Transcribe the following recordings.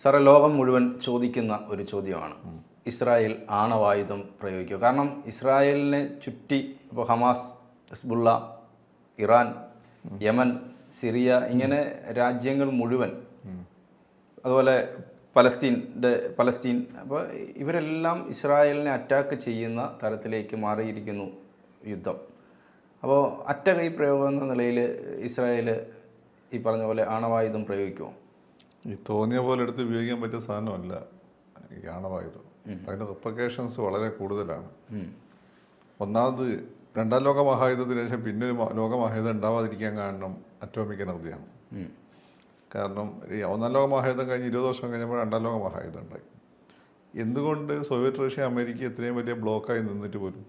സാറേ, ലോകം മുഴുവൻ ചോദിക്കുന്ന ഒരു ചോദ്യമാണ് ഇസ്രായേൽ ആണവായുധം പ്രയോഗിക്കുക. കാരണം ഇസ്രായേലിനെ ചുറ്റി ഇപ്പോൾ Hamas, Hezbollah, Iran, Yemen, Syria ഇങ്ങനെ രാജ്യങ്ങൾ മുഴുവൻ, അതുപോലെ പലസ്തീൻ, അപ്പോൾ ഇവരെല്ലാം ഇസ്രായേലിനെ അറ്റാക്ക് ചെയ്യുന്ന തരത്തിലേക്ക് മാറിയിരിക്കുന്നു യുദ്ധം. അപ്പോൾ അറ്റകൈ പ്രയോഗം എന്ന നിലയിൽ ഇസ്രായേൽ ഈ പറഞ്ഞ പോലെ ആണവായുധം പ്രയോഗിക്കുമോ? ഈ തോന്നിയ പോലെ എടുത്ത് ഉപയോഗിക്കാൻ പറ്റിയ സാധനമല്ല ഈ ആണവായുധം. അതിൻ്റെ റിപ്ലിക്കേഷൻസ് വളരെ കൂടുതലാണ്. ഒന്നാമത് രണ്ടാം ലോക മഹായുദ്ധത്തിന് ശേഷം പിന്നെ ഒരു ലോകമഹായുധം ഉണ്ടാവാതിരിക്കാൻ കാരണം അറ്റോമിക് എനർജിയാണ്. കാരണം ഈ ഒന്നാം ലോക മഹായുദ്ധം കഴിഞ്ഞ് 20 വർഷം കഴിഞ്ഞപ്പോൾ രണ്ടാം ലോക മഹായുദ്ധം ഉണ്ടായി. എന്തുകൊണ്ട് സോവിയറ്റ് റഷ്യ അമേരിക്ക ഇത്രയും വലിയ ബ്ലോക്കായി നിന്നിട്ട് പോലും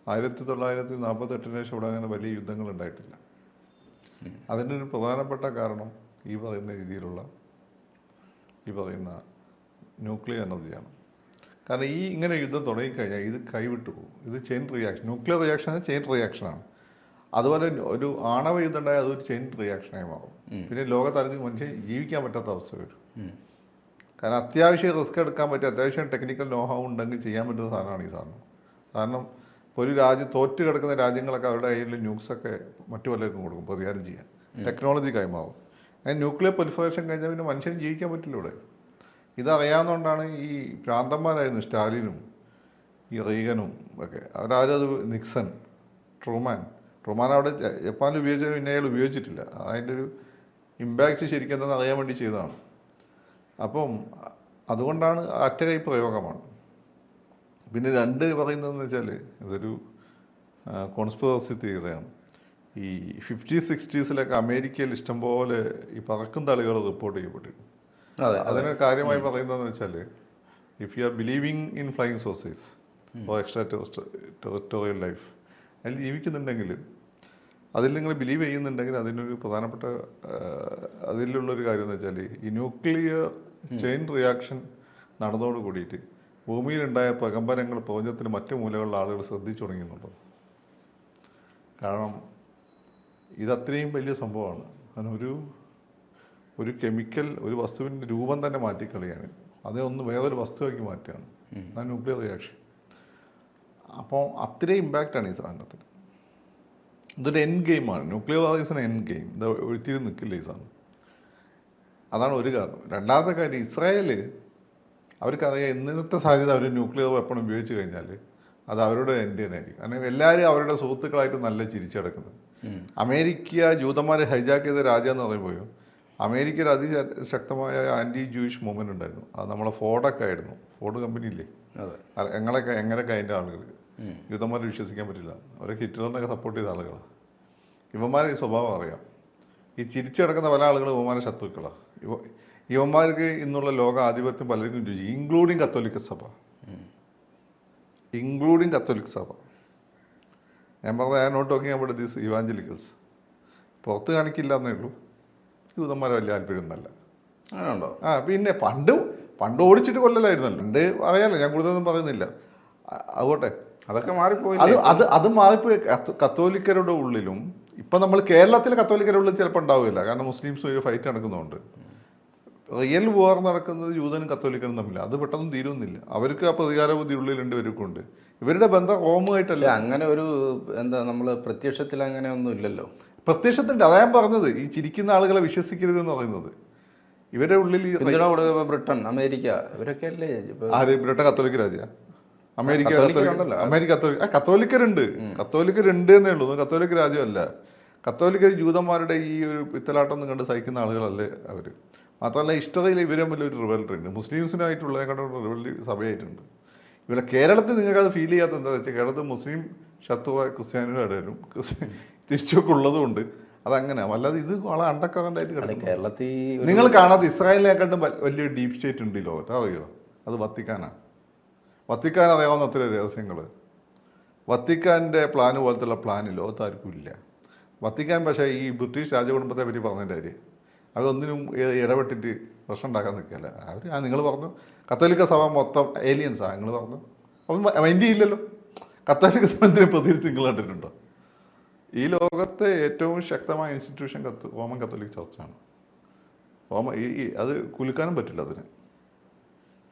1948 ശേഷം ഇവിടെ അങ്ങനെ വലിയ യുദ്ധങ്ങൾ ഉണ്ടായിട്ടില്ല? അതിനൊരു പ്രധാനപ്പെട്ട കാരണം ഈ പറയുന്ന രീതിയിലുള്ള ന്യൂക്ലിയർ എനർജിയാണ്. കാരണം ഇങ്ങനെ യുദ്ധം തുടങ്ങിക്കഴിഞ്ഞാൽ ഇത് കൈവിട്ടു പോകും. ഇത് chain reaction, nuclear reaction chain റിയാക്ഷനാണ്. അതുപോലെ ഒരു ആണവ യുദ്ധം ഉണ്ടായാൽ അതൊരു ചെയിൻ റിയാക്ഷനായി മാറും. പിന്നെ ലോകത്താർക്ക് മനുഷ്യൻ ജീവിക്കാൻ പറ്റാത്ത അവസ്ഥ വരും. കാരണം അത്യാവശ്യം റിസ്ക് എടുക്കാൻ പറ്റും, അത്യാവശ്യം ടെക്നിക്കൽ നോഹാവ് ഉണ്ടെങ്കിൽ ചെയ്യാൻ പറ്റുന്ന സാധനമാണ് ഈ സാധനം. കാരണം ഒരു രാജ്യം തോറ്റ് കിടക്കുന്ന രാജ്യങ്ങളൊക്കെ അവരുടെ കയ്യിൽ ന്യൂക്സൊക്കെ മറ്റു പലർക്കും കൊടുക്കും പ്രതികാരം ചെയ്യാൻ. ടെക്നോളജി കൈമാറും. അങ്ങനെ ന്യൂക്ലിയർ പൊലിഫറേഷൻ കഴിഞ്ഞാൽ പിന്നെ മനുഷ്യന് ജീവിക്കാൻ പറ്റില്ല ഇവിടെ. ഇതറിയാവുന്നതുകൊണ്ടാണ് ഈ ഭ്രാന്തന്മാരായിരുന്നു സ്റ്റാലിനും ഈ റീഗനും ഒക്കെ. അവരാരും അത് നിക്സൺ, ട്രൂമാൻ അവിടെ ജപ്പാനിൽ ഉപയോഗിച്ചത് പിന്നെ അയാൾ ഉപയോഗിച്ചിട്ടില്ല. അതിൻ്റെ ഒരു ഇമ്പാക്റ്റ് ശരിക്കും എന്താണെന്ന് അറിയാൻ വേണ്ടി ചെയ്തതാണ്. അപ്പം അതുകൊണ്ടാണ് അറ്റകൈ പ്രയോഗമാണ്. പിന്നെ രണ്ട് പറയുന്നതെന്ന് വെച്ചാൽ ഇതൊരു കോൺസ്പിറസി തിയറിയാണ്. ഈ 50s 60s അമേരിക്കയിൽ ഇഷ്ടംപോലെ ഈ പറക്കും തളികൾ റിപ്പോർട്ട് ചെയ്യപ്പെട്ടിരുന്നു. അതിന് കാര്യമായി പറയുന്നതെന്ന് വെച്ചാൽ if you are believing in flying sources or extra territorial life, അതിൽ ജീവിക്കുന്നുണ്ടെങ്കിൽ, അതിൽ നിങ്ങൾ ബിലീവ് ചെയ്യുന്നുണ്ടെങ്കിൽ അതിനൊരു പ്രധാനപ്പെട്ട അതിലുള്ളൊരു കാര്യം എന്ന് വെച്ചാൽ ഈ ന്യൂക്ലിയർ ചെയിൻ റിയാക്ഷൻ നടന്നതോട് കൂടിയിട്ട് ഭൂമിയിലുണ്ടായ പ്രകമ്പനങ്ങൾ പ്രപഞ്ചത്തിന് മറ്റു മൂലകളിലുള്ള ആളുകൾ ശ്രദ്ധിച്ചു തുടങ്ങിയെന്നുള്ളത്. കാരണം ഇതത്രയും വലിയ സംഭവമാണ്. കാരണം ഒരു കെമിക്കൽ ഒരു വസ്തുവിൻ്റെ രൂപം തന്നെ മാറ്റിക്കളിയാണ്, അതേ ഒന്ന് വേറൊരു വസ്തുവാക്കി മാറ്റുകയാണ്. ആ ന്യൂക്ലിയർ റിയാക്ഷൻ. അപ്പോൾ അത്രയും ഇമ്പാക്റ്റാണ് ഈ സാധനത്തിന്. ഇതൊരു എൻഡ് ഗെയിമാണ്. ന്യൂക്ലിയർ വാർസിന് എൻഡ് ഗെയിം. ഇത് ഒഴുത്തിരി നിൽക്കില്ല ഈ സാധനം. അതാണ് ഒരു കാരണം. രണ്ടാമത്തെ കാര്യം, ഇസ്രായേൽ അവർക്കറിയാം ഇന്നത്തെ സാധ്യത അവർ ന്യൂക്ലിയർ വെപ്പൺ ഉപയോഗിച്ച് കഴിഞ്ഞാൽ അത് അവരുടെ എൻഡ് തന്നെയായിരിക്കും. കാരണം എല്ലാവരും അവരുടെ സുഹൃത്തുക്കളായിട്ട് നല്ല ചിരിച്ചടക്കുന്നത്. അമേരിക്ക ജൂതന്മാരെ ഹൈജാക്ക് ചെയ്ത രാജ്യം എന്ന് പറയുമ്പോഴും അമേരിക്കയിൽ അതിശക്തമായ ആൻറ്റി ജൂയിഷ് മൂവ്മെൻറ്റ് ഉണ്ടായിരുന്നു. അത് നമ്മളെ ഫോർഡൊക്കെ ആയിരുന്നു. ഫോർഡ് കമ്പനി ഇല്ലേ, എങ്ങനെയൊക്കെ അതിൻ്റെ ആളുകൾ ജൂതന്മാരെ വിശ്വസിക്കാൻ പറ്റില്ല. അവരൊക്കെ ഹിറ്റ്ലറിനൊക്കെ സപ്പോർട്ട് ചെയ്ത ആളുകളാണ്. ഇവന്മാരെ ഈ സ്വഭാവം അറിയാം. ഈ ചിരിച്ചടക്കുന്ന പല ആളുകളും ഇവന്മാരെ ശത്രുക്കളാണ്. ഇവന്മാർക്ക് ഇന്നുള്ള ലോക ആധിപത്യം പലർക്കും രുചി, ഇൻക്ലൂഡിങ് കത്തോലിക്ക സഭ. ഞാൻ പറഞ്ഞത് I not talking about these evangelicals. പുറത്ത് കാണിക്കില്ല എന്നേ ഉള്ളൂ. ജൂതന്മാരെ വലിയ താല്പര്യമൊന്നുമല്ല. പിന്നെ പണ്ട് ഓടിച്ചിട്ട് കൊല്ലലായിരുന്നല്ലോ. പണ്ട് അറിയാലോ, ഞാൻ കൂടുതലൊന്നും പറയുന്നില്ല. അതുകൊട്ടെ, അതൊക്കെ മാറിപ്പോയി. അത് മാറിപ്പോയി. കത്തോലിക്കരുടെ ഉള്ളിലും ഇപ്പം നമ്മൾ കേരളത്തിലെ കത്തോലിക്കരുടെ ഉള്ളിൽ ചിലപ്പോൾ ഉണ്ടാവില്ല. കാരണം മുസ്ലിംസും ഒരു ഫൈറ്റ് നടക്കുന്നുണ്ട്. റിയൽ വാർ നടക്കുന്നത് ജൂതനും കത്തോലിക്കനും തമ്മിൽ. അത് പെട്ടെന്ന് തീരുന്നില്ല. അവർക്ക് ആ പ്രതികാര ബുദ്ധി ഉള്ളിലുണ്ട്, ഇവർക്കുണ്ട്. ഇവരുടെ ബന്ധം റോമുമായിട്ടല്ല. അങ്ങനെ ഒരു നമ്മൾ പ്രത്യക്ഷത്തിൽ അങ്ങനെ ഒന്നും ഇല്ലല്ലോ. പ്രത്യക്ഷത്തിൻ്റെ അതാ ഞാൻ പറഞ്ഞത്. ഈ ചിരിക്കുന്ന ആളുകളെ വിശ്വസിക്കരുത് എന്ന് പറയുന്നത്. ഇവരുടെ ഉള്ളിൽ ബ്രിട്ടൻ, അമേരിക്ക ഇവരൊക്കെ അല്ലേ? ബ്രിട്ടൻ കത്തോലിക്ക രാജ്യമാണ്. അമേരിക്ക കത്തോലിക്കരുണ്ട് എന്നേ ഉള്ളൂ. കത്തോലിക്ക രാജ്യമല്ല. കത്തോലിക്കർ ജൂതന്മാരുടെ ഈ ഒരു പിത്തലാട്ടം കണ്ട് സഹിക്കുന്ന ആളുകളല്ലേ അവർ. മാത്രമല്ല ഹിസ്റ്ററിയിൽ ഇവരെ വലിയൊരു റിവൽറി ഉണ്ട്. മുസ്ലിംസിനായിട്ടുള്ളതിനെക്കാട്ടും റിവൽറി സഭയായിട്ടുണ്ട്. ഇവിടെ കേരളത്തിൽ നിങ്ങൾക്കത് ഫീൽ ചെയ്യാത്ത എന്താണെന്ന് വെച്ചാൽ കേരളത്തിൽ മുസ്ലിം ശത്രുവായ ക്രിസ്ത്യാനിയുടെ ഇടയിലും തിരിച്ചൊക്കെ ഉള്ളതുകൊണ്ട് അതങ്ങനെ. അല്ലാതെ ഇത് വളരെ അണ്ടക്കറണ്ടായിട്ട് കിടക്കും. കേരളത്തിൽ നിങ്ങൾ കാണാത്ത ഇസ്രായേലിനെക്കാട്ടും വലിയ ഡീപ് സ്റ്റേറ്റ് ഉണ്ട് ഈ ലോകത്ത്. അറിയോ? അത് വത്തിക്കാനാണ്. വത്തിക്കാൻ അറിയാവുന്ന അത്ര രഹസ്യങ്ങൾ. വത്തിക്കാൻ്റെ പ്ലാൻ പോലത്തുള്ള പ്ലാൻ ലോകത്താർക്കും ഇല്ല. വത്തിക്കാൻ പക്ഷേ ഈ ബ്രിട്ടീഷ് രാജകുടുംബത്തെ പറ്റി പറഞ്ഞതിൻ്റെ കാര്യം അവരൊന്നിനും ഇടപെട്ടിട്ട് പ്രശ്നം ഉണ്ടാക്കാൻ നിൽക്കില്ല. നിങ്ങൾ പറഞ്ഞു കത്തോലിക്ക സഭ മൊത്തം ഏലിയൻസാണ്. നിങ്ങൾ പറഞ്ഞു അപ്പം മൈൻഡ് ഇല്ലല്ലോ. കത്തോലിക്ക സഭത്തിനെ പ്രതികരിച്ച് നിങ്ങൾ കണ്ടിട്ടുണ്ടോ? ഈ ലോകത്തെ ഏറ്റവും ശക്തമായ ഇൻസ്റ്റിറ്റ്യൂഷൻ റോമൻ കത്തോലിക് ചർച്ചാണ്. അത് കുലുക്കാനും പറ്റില്ല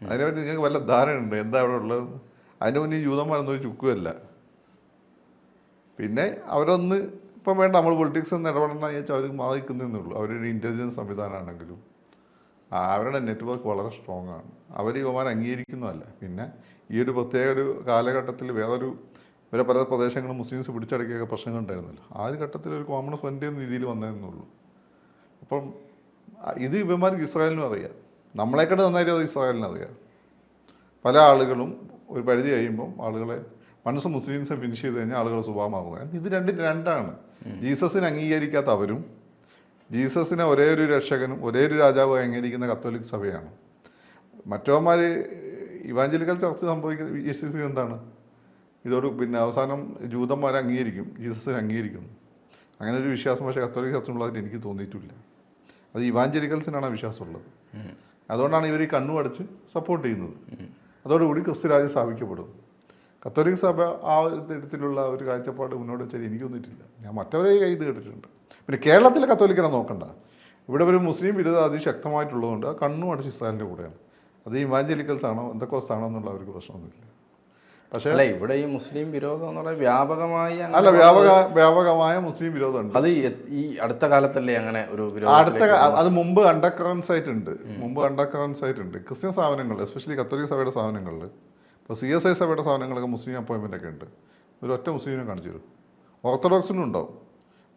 അതിനെപ്പറ്റി നിങ്ങൾക്ക് വല്ല ധാരണയുണ്ട് എന്താ അവിടെ ഉള്ളത്? അതിൻ്റെ മുന്നേ ജൂതന്മാരൊന്നും ഒരു ചുക്കുമല്ല. പിന്നെ അവരൊന്ന് ഇപ്പം വേണ്ട നമ്മൾ പൊളിറ്റിക്സ് ഒന്ന് ഇടപെടണമെന്ന് ചോദിച്ചാൽ അവർ മാറിക്കുന്നേ ഉള്ളൂ. അവരുടെ ഇൻ്റലിജൻസ് സംവിധാനമാണെങ്കിലും അവരുടെ നെറ്റ്വർക്ക് വളരെ സ്ട്രോങ് ആണ്. അവർ യുവമാരെ അംഗീകരിക്കുന്നതല്ല. പിന്നെ ഈ ഒരു പ്രത്യേക ഒരു കാലഘട്ടത്തിൽ ഇവരെ പല പ്രദേശങ്ങളും മുസ്ലിംസ് പിടിച്ചടക്കിയൊക്കെ പ്രശ്നങ്ങൾ ഉണ്ടായിരുന്നല്ലോ. ആ ഒരു ഘട്ടത്തിൽ ഒരു കോമൺ ഫ്രണ്ട് എന്ന രീതിയിൽ വന്നതെന്നുള്ളൂ. അപ്പം ഇത് ഇവന്മാർക്ക് ഇസ്രായേലിനും അറിയാം, നമ്മളെക്കാട്ട് നന്നായിട്ട് അത് ഇസ്രായേലിനും അറിയാം. പല ആളുകളും ഒരു പരിധി കഴിയുമ്പം ആളുകളെ മനസ്സ് മുസ്ലിംസിനെ ഫിനിഷ് ചെയ്ത് കഴിഞ്ഞാൽ ആളുകളുടെ സ്വഭാവമാകുന്നത് ഇത് രണ്ടാണ്. ജീസസിനെ അംഗീകരിക്കാത്ത അവരും ജീസസിനെ ഒരേ ഒരു രക്ഷകനും ഒരേ ഒരു രാജാവും അംഗീകരിക്കുന്ന കത്തോലിക് സഭയാണ്. മറ്റവന്മാർ ഇവാഞ്ചലിക്കൽ ചർച്ച വിശ്വസിക്കുന്നത് എന്താണ്? ഇതോട് പിന്നെ അവസാനം ജൂതന്മാരെ അംഗീകരിക്കും, ജീസസിനെ അംഗീകരിക്കുന്നു. അങ്ങനെ ഒരു വിശ്വാസം പക്ഷേ കത്തോലിക് ചർച്ചിനുള്ളതായിട്ട് എനിക്ക് തോന്നിയിട്ടില്ല. അത് ഇവാഞ്ചലിക്കൽസിനാണ് വിശ്വാസമുള്ളത്. അതുകൊണ്ടാണ് ഇവർ ഈ കണ്ണു അടച്ച് സപ്പോർട്ട് ചെയ്യുന്നത്. അതോടുകൂടി ക്രിസ്തുരാജ്യം സ്ഥാപിക്കപ്പെടും. കത്തോലിക് സഭ ആ ഒരു തരത്തിലുള്ള ഒരു കാഴ്ചപ്പാട് മുന്നോട്ട് വെച്ചാൽ എനിക്ക് തോന്നിയിട്ടില്ല. ഞാൻ മറ്റവരെ ഇത് കേട്ടിട്ടുണ്ട്. പിന്നെ കേരളത്തിലെ കത്തോലിക്കനെ നോക്കണ്ട, ഇവിടെ ഒരു മുസ്ലിം വിരുദ്ധ അതിശക്തമായിട്ടുള്ളതുകൊണ്ട് ആ കണ്ണും അടച്ച് ഇസ്രായേലിൻ്റെ കൂടെയാണ്. അത് ഇവാഞ്ചലിക്കൽസ് ആണോ എന്തൊക്കെ എന്നുള്ള അവർക്ക് പ്രശ്നമൊന്നുമില്ല. പക്ഷേ ഇവിടെ ഈ മുസ്ലിം വിരോധം എന്ന് പറഞ്ഞാൽ വ്യാപകമായി വ്യാപകമായ മുസ്ലിം വിരോധമുണ്ട്. അത് ഈ അടുത്ത കാലത്തല്ലേ അങ്ങനെ ഒരു വിരോധം? അത് മുമ്പ് അണ്ടർകറൻസ് ആയിട്ടുണ്ട്. ക്രിസ്ത്യൻ സ്ഥാപനങ്ങളിൽ, എസ്പെഷ്യലി കത്തോലിക് സഭയുടെ സ്ഥാപനങ്ങളിൽ, ഇപ്പോൾ CSI സഭയുടെ സ്ഥാപനങ്ങളൊക്കെ മുസ്ലിം അപ്പോയിൻമെൻ്റ് ഒക്കെ ഉണ്ട്. ഒരു ഒറ്റ മുസ്ലിമിനെ കാണിച്ചു തരും. ഓർത്തഡോക്സിനും ഉണ്ടാവും.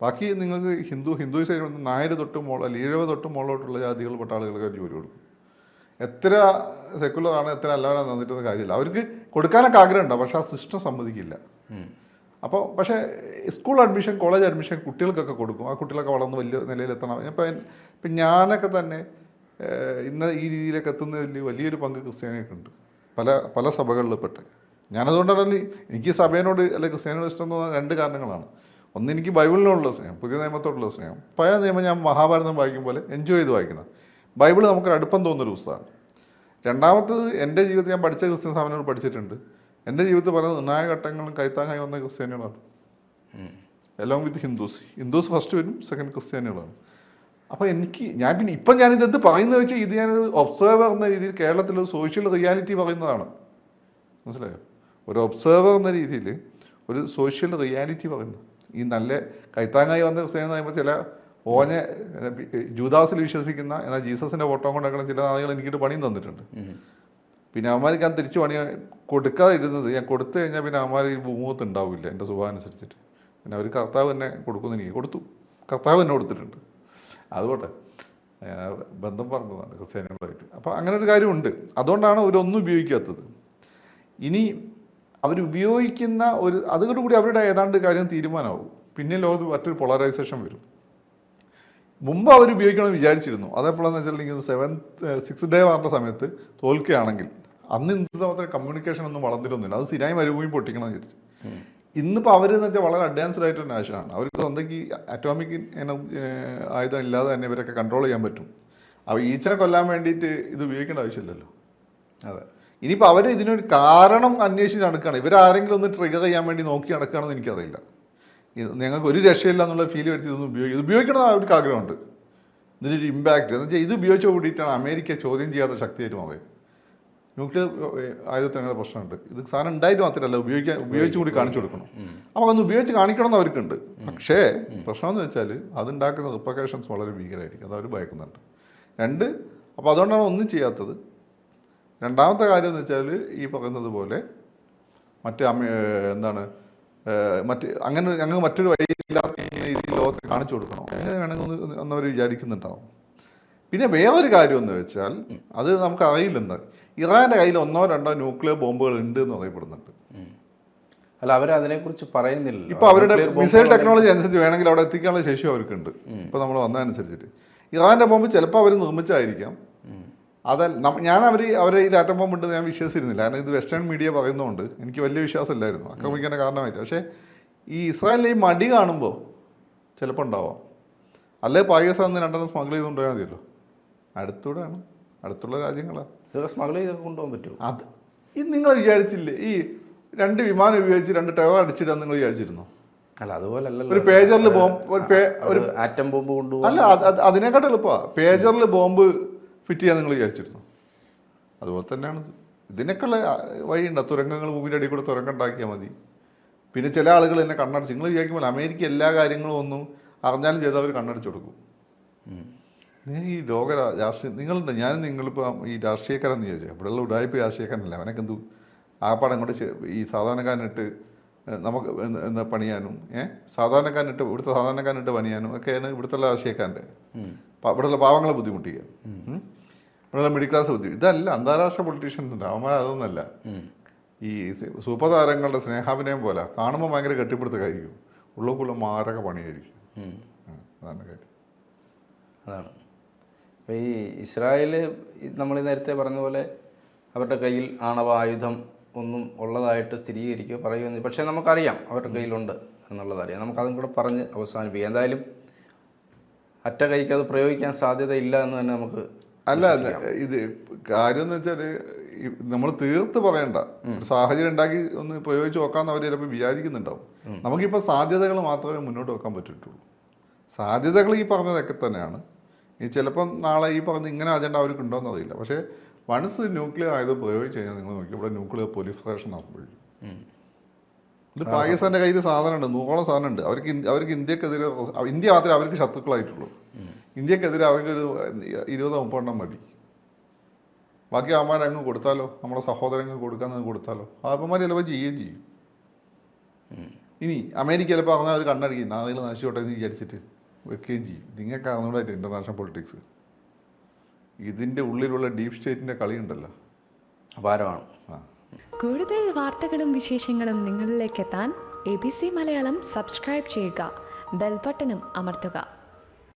ബാക്കി നിങ്ങൾക്ക് ഹിന്ദുയിസം നായർ തൊട്ട് അല്ലെങ്കിൽ 70 തൊട്ട് മുകളിലോട്ടുള്ള ജാതികൾപ്പെട്ട ആളുകൾക്ക് ജോലി കൊടുക്കും. എത്ര സെക്കുലറാണ് എത്ര അല്ലാതെ തന്നിട്ടുള്ള കാര്യമില്ല. അവർക്ക് കൊടുക്കാനൊക്കെ ആഗ്രഹമുണ്ടാവും, പക്ഷേ ആ സിസ്റ്റം സമ്മതിക്കില്ല. അപ്പോൾ പക്ഷേ സ്കൂൾ അഡ്മിഷൻ, കോളേജ് അഡ്മിഷൻ കുട്ടികൾക്കൊക്കെ കൊടുക്കും. ആ കുട്ടികളൊക്കെ വളർന്ന് വലിയ നിലയിലെത്തണം. ഇപ്പം ഞാനൊക്കെ തന്നെ ഇന്ന് ഈ രീതിയിലേക്ക് എത്തുന്നതിൽ വലിയൊരു പങ്ക് ക്രിസ്ത്യാനികൾക്കുണ്ട്, പല സഭകളിൽപ്പെട്ട്. ഞാനതുകൊണ്ടാണ് എനിക്ക് സഭയോട് അല്ലെങ്കിൽ ക്രിസ്ത്യാനിയോട് ഇഷ്ടം തോന്നുന്ന 2 കാരണങ്ങളാണ്. ഒന്ന്, എനിക്ക് ബൈബിളിനോടുള്ള സ്നേഹം, പുതിയ നിയമത്തോടുള്ള സ്നേഹം. പഴയ നിയമം ഞാൻ മഹാഭാരതം വായിക്കും പോലെ എൻജോയ് ചെയ്ത് വായിക്കുന്നത്. ബൈബിൾ നമുക്കൊരു അടുപ്പം തോന്നുന്നൊരു പുസ്തകമാണ്. രണ്ടാമത്തത്, എൻ്റെ ജീവിതത്തിൽ ഞാൻ പഠിച്ച ക്രിസ്ത്യൻ സ്ഥാപനങ്ങൾ പഠിച്ചിട്ടുണ്ട്. എൻ്റെ ജീവിതത്തിൽ പല നിർണായക ഘട്ടങ്ങളും കൈത്താങ്ങായി വന്ന ക്രിസ്ത്യാനികളാണ്. എലോങ് വിത്ത് ഹിന്ദുസ് ഫസ്റ്റ് വരും, സെക്കൻഡ് ക്രിസ്ത്യാനികളാണ്. അപ്പോൾ ഇപ്പം ഞാനിതെന്ത് പറയുന്നത് വെച്ചാൽ ഇത് ഞാനൊരു ഒബ്സർവർ എന്ന രീതിയിൽ കേരളത്തിലൊരു സോഷ്യൽ റിയാലിറ്റി പറയുന്നതാണ്. മനസ്സിലായോ? ഒരു ഒബ്സർവർ എന്ന രീതിയിൽ ഒരു സോഷ്യൽ റിയാലിറ്റി പറയുന്നത്. ഈ നല്ല കൈത്താങ്ങായി വന്ന ക്രിസ്ത്യാനി എന്ന് പറയുമ്പോൾ ചില ജൂദാസിൽ വിശ്വസിക്കുന്ന എന്നാൽ ജീസസിൻ്റെ ഫോട്ടോ കൊണ്ടാക്കുന്ന ചില ആളുകൾ എനിക്കിട്ട് പണിയും തന്നിട്ടുണ്ട്. പിന്നെ അവന്മാർക്ക് ഞാൻ തിരിച്ച് പണി കൊടുക്കാതെ ഇരുന്നത്, ഞാൻ കൊടുത്തു കഴിഞ്ഞാൽ പിന്നെ അവന്മാർ ഈ ഭൂമുഖത്ത് ഉണ്ടാവില്ല എൻ്റെ സ്വഭാവം അനുസരിച്ചിട്ട്. പിന്നെ അവർ കർത്താവ് തന്നെ കൊടുക്കുമെന്ന് എനിക്ക് കൊടുത്തു, കർത്താവ് തന്നെ കൊടുത്തിട്ടുണ്ട്. അതുകൊട്ടെ ബന്ധം പറഞ്ഞതാണ് ക്രിസ്ത്യാനികളായിട്ട്. അപ്പോൾ അങ്ങനെ ഒരു കാര്യമുണ്ട്. അതുകൊണ്ടാണ് അവരൊന്നും ഉപയോഗിക്കാത്തത്. ഇനി അവരുപയോഗിക്കുന്ന അതോടുകൂടി അവരുടെ ഏതാണ്ട് കാര്യം തീരുമാനമാവും. പിന്നെ ലോകത്ത് മറ്റൊരു പോളറൈസേഷൻ വരും. മുമ്പ് അവർ ഉപയോഗിക്കണമെന്ന് വിചാരിച്ചിരുന്നു. അതേപോലെന്ന് വെച്ചിട്ടുണ്ടെങ്കിൽ 6 ഡേ വാറിൻ്റെ സമയത്ത് തോൽക്കുകയാണെങ്കിൽ അന്ന് ഇന്നത്തെ കമ്മ്യൂണിക്കേഷൻ ഒന്നും വളർന്നിരുന്നില്ല. അത് സിനായി മരുഭൂമി പൊട്ടിക്കണം എന്ന് വിചാരിച്ചു. ഇന്നിപ്പോൾ അവരെന്ന് വെച്ചാൽ വളരെ അഡ്വാൻസ്ഡ് ആയിട്ടൊരു നാഷനാണ്. അവർക്ക് സ്വന്തക്ക് അറ്റോമിക് എനർജി ആയുധം ഇല്ലാതെ തന്നെ ഇവരൊക്കെ കൺട്രോൾ ചെയ്യാൻ പറ്റും. അപ്പോൾ ഈച്ചനെ കൊല്ലാൻ വേണ്ടിയിട്ട് ഇത് ഉപയോഗിക്കേണ്ട ആവശ്യമില്ലല്ലോ. അതെ. ഇനിയിപ്പോൾ അവർ ഇതിനൊരു കാരണം അന്വേഷിച്ച് നടക്കുകയാണ്. ഇവരാരെങ്കിലും ഒന്ന് ട്രിഗർ ചെയ്യാൻ വേണ്ടി നോക്കി നടക്കുകയാണെന്ന് എനിക്കറിയില്ല. ഞങ്ങൾക്ക് ഒരു രക്ഷയില്ല എന്നുള്ള ഫീൽ എടുത്ത് ഇതൊന്നും ഉപയോഗിക്കണം അവർക്ക് ആഗ്രഹമുണ്ട്. ഇതിനൊരു ഇമ്പാക്റ്റ് എന്ന് വെച്ചാൽ ഇത് ഉപയോഗിച്ച് കൂടിയിട്ടാണ് അമേരിക്ക ചോദ്യം ചെയ്യാത്ത ശക്തിയായിട്ട് മാറിയത്. ന്യൂക്ലിയർ ആയുധത്തിന് അങ്ങനെ പ്രശ്നമുണ്ട്. ഇത് സാധനം ഉണ്ടായിട്ട് മാത്രമല്ല ഉപയോഗിച്ച് കൂടി കാണിച്ചു കൊടുക്കണം. അപ്പോൾ ഒന്ന് ഉപയോഗിച്ച് കാണിക്കണം എന്ന് അവർക്കുണ്ട്. പക്ഷേ പ്രശ്നമെന്ന് വെച്ചാൽ അതുണ്ടാക്കുന്ന റിപ്പർക്കേഷൻസ് വളരെ ഭീകരമായിരിക്കും. അത് അവർ ഭയക്കുന്നുണ്ട്. 2, അപ്പോൾ അതുകൊണ്ടാണ് ഒന്നും ചെയ്യാത്തത്. രണ്ടാമത്തെ കാര്യം എന്ന് വെച്ചാൽ ഈ പറയുന്നത് പോലെ അങ്ങനെ ഞങ്ങൾക്ക് മറ്റൊരു വഴിയില്ലാത്ത രീതിയിൽ ലോകത്തിന് കാണിച്ചു കൊടുക്കണം, അങ്ങനെ വേണമെങ്കിൽ എന്നവർ വിചാരിക്കുന്നുണ്ടാവും. പിന്നെ വേറൊരു കാര്യം എന്ന് വെച്ചാൽ അത് നമുക്ക് അറിയില്ലെന്ന്, ഇറാൻ്റെ കയ്യിൽ 1 or 2 ന്യൂക്ലിയർ ബോംബുകൾ ഉണ്ട് എന്ന് അറിയപ്പെടുന്നുണ്ട്. അല്ല, അവരതിനെക്കുറിച്ച് പറയുന്നില്ല. ഇപ്പോൾ അവരുടെ മിസൈൽ ടെക്നോളജി അനുസരിച്ച് വേണമെങ്കിൽ അവിടെ എത്തിക്കാനുള്ള ശേഷി അവർക്കുണ്ട്. ഇപ്പോൾ നമ്മൾ വന്നതനുസരിച്ചിട്ട് ഇറാൻ്റെ ബോംബ് ചിലപ്പോൾ അവർ നിർമ്മിച്ചായിരിക്കാം. ഞാൻ അവരെ ഈ ആറ്റം ബോംബ് ഉണ്ടെന്ന് ഞാൻ വിശ്വസിച്ചിരുന്നില്ല. കാരണം ഇത് വെസ്റ്റേൺ മീഡിയ പറയുന്നതുകൊണ്ട് എനിക്ക് വലിയ വിശ്വാസമില്ലായിരുന്നു ആക്രമിക്കാൻ്റെ കാരണമായിട്ട്. പക്ഷേ ഈ ഇസ്രായേലിലെ ഈ മടി കാണുമ്പോൾ ചിലപ്പോൾ ഉണ്ടാവാം. അല്ലെ പാകിസ്ഥാൻ 2 സ്മഗിൾ ചെയ്തുകൊണ്ടുപോയാൽ മതിയല്ലോ. അടുത്തുള്ള രാജ്യങ്ങളാണ് ഇതൊക്കെ സ്മഗിൾ ചെയ്തൊക്കെ കൊണ്ടുപോകാൻ പറ്റുമോ? ഇത് നിങ്ങൾ വിചാരിച്ചില്ലേ? ഈ 2 വിമാനം ഉപയോഗിച്ച് 2 ടവർ അടിച്ചിടാൻ നിങ്ങൾ വിചാരിച്ചിരുന്നോ? അല്ല അതുപോലല്ലോ ഒരു പേജറിൽ ബോംബ് ഒരു ആറ്റം ബോംബ് കൊണ്ടുപോകും. അല്ല, അതിനെക്കാട്ട് എളുപ്പമാണ്. പേജറിൽ ബോംബ് ഫിറ്റ് ചെയ്യാൻ നിങ്ങൾ വിചാരിച്ചിരുന്നു? അതുപോലെ തന്നെയാണ് ഇതിനൊക്കെയുള്ള വഴിയുണ്ട്. തുരങ്കങ്ങൾ, ഭൂമിയുടെ അടിയിൽ കൂടെ തുരങ്കം ഉണ്ടാക്കിയാൽ മതി. പിന്നെ ചില ആളുകൾ എന്നെ കണ്ണടച്ച്, നിങ്ങൾ വിചാരിക്കുമ്പോൾ അമേരിക്ക എല്ലാ കാര്യങ്ങളും ഒന്നും അറിഞ്ഞാലും ചെയ്താൽ അവർ കണ്ണടച്ചു കൊടുക്കും. ഈ ലോക രാഷ്ട്രീയം നിങ്ങളുണ്ട്, ഞാനും നിങ്ങളിപ്പോൾ ഈ രാഷ്ട്രീയക്കാരെന്ന് ചോദിച്ചാൽ ഇവിടെയുള്ള ഉടായ്പ രാഷ്ട്രീയക്കാരനല്ല. അവനൊക്കെ എന്തു ആ പടം കൊണ്ട് ഈ സാധാരണക്കാരനിട്ട് നമുക്ക് എന്താ പണിയാനും സാധാരണക്കാരനിട്ട് ഇവിടുത്തെ സാധാരണക്കാരനിട്ട് പണിയാനും ഒക്കെയാണ് ഇവിടുത്തെ രാഷ്ട്രീയക്കാരൻ്റെ. ഇവിടെയുള്ള പാവങ്ങളെ ബുദ്ധിമുട്ടിക്കുക, ഇവിടെയുള്ള മിഡിൽ ക്ലാസ് ബുദ്ധിമുട്ട്. ഇതല്ല അന്താരാഷ്ട്ര പൊളിറ്റീഷ്യൻസ് ഉണ്ട്, അവന്മാർ അതൊന്നല്ല. ഈ സൂപ്പർ താരങ്ങളുടെ സ്നേഹാഭിനയം പോലെ കാണുമ്പോൾ ഭയങ്കര കെട്ടിപ്പിടുത്തമായിരിക്കും, ഉള്ളുക്കുള്ള മാരക പണിയായിരിക്കും. അതാണ് കാര്യം. അതാണ് അപ്പോൾ ഈ ഇസ്രായേൽ നമ്മൾ നേരത്തെ പറഞ്ഞ പോലെ അവരുടെ കയ്യിൽ ആണവ ആയുധം ഒന്നും ഉള്ളതായിട്ട് സ്ഥിരീകരിക്കുക പറയുമെന്ന്, പക്ഷേ നമുക്കറിയാം അവരുടെ കയ്യിലുണ്ട് എന്നുള്ളതറിയാം. നമുക്കതും കൂടെ പറഞ്ഞ് അവസാനിപ്പിക്കാം. എന്തായാലും അറ്റ കൈക്ക് അത് പ്രയോഗിക്കാൻ സാധ്യതയില്ല എന്ന് തന്നെ നമുക്ക്. അല്ല, ഇത് കാര്യം എന്ന് വെച്ചാൽ നമ്മൾ തീർത്ത് പറയണ്ട, സാഹചര്യം ഉണ്ടാക്കി ഒന്ന് പ്രയോഗിച്ച് നോക്കാമെന്ന് അവർ ചിലപ്പോൾ വിചാരിക്കുന്നുണ്ടാവും. നമുക്കിപ്പോൾ സാധ്യതകൾ മാത്രമേ മുന്നോട്ട് വെക്കാൻ പറ്റിയിട്ടുള്ളൂ. സാധ്യതകൾ ഈ പറഞ്ഞതൊക്കെ തന്നെയാണ്. ഈ ചിലപ്പം നാളെ ഈ പറഞ്ഞ ഇങ്ങനെ അജണ്ട അവർക്ക് ഉണ്ടോയെന്ന് അറിയില്ല. പക്ഷേ വൺസ് ന്യൂക്ലിയർ ആയുധം പ്രയോഗിച്ച് കഴിഞ്ഞാൽ നിങ്ങൾ നോക്കി ഇവിടെ ന്യൂക്ലിയർ പൊലിഫറേഷൻ നടക്കുമ്പോഴും ഇത് പാകിസ്ഥാൻ്റെ കയ്യിൽ സാധനമുണ്ട്, 100ഓളം സാധനമുണ്ട്. അവർക്ക് ഇന്ത്യക്കെതിരെ, ഇന്ത്യ മാത്രമേ അവർക്ക് ശത്രുക്കളായിട്ടുള്ളൂ. ഇന്ത്യക്കെതിരെ അവർക്കൊരു 20-30 മതി. ബാക്കി അവന്മാർ അങ്ങ് കൊടുത്താലോ, നമ്മുടെ സഹോദരങ്ങൾ കൊടുക്കാന്ന് കൊടുത്താലോ, അവന്മാർ ചിലപ്പോൾ ചെയ്യുകയും ചെയ്യും. ഇനി അമേരിക്ക ചിലപ്പോൾ പറഞ്ഞാൽ അവർ കണ്ണടിക്കും, നാളെ നശിച്ചോട്ടെ എന്ന് വിചാരിച്ചിട്ട് വെക്കുകയും ചെയ്യും. നിങ്ങൾക്ക് അറിഞ്ഞൂടായിട്ട് ഇൻ്റർനാഷണൽ പൊളിറ്റിക്സ്, ഇതിൻ്റെ ഉള്ളിലുള്ള ഡീപ് സ്റ്റേറ്റിൻ്റെ കളിയുണ്ടല്ലോ, അപാരമാണ്. കൂടുതൽ വാർത്തകളും വിശേഷങ്ങളും നിങ്ങളിലേക്ക് എത്താൻ ABC മലയാളം സബ്സ്ക്രൈബ് ചെയ്യുക, ബെൽ ബട്ടണും അമർത്തുക.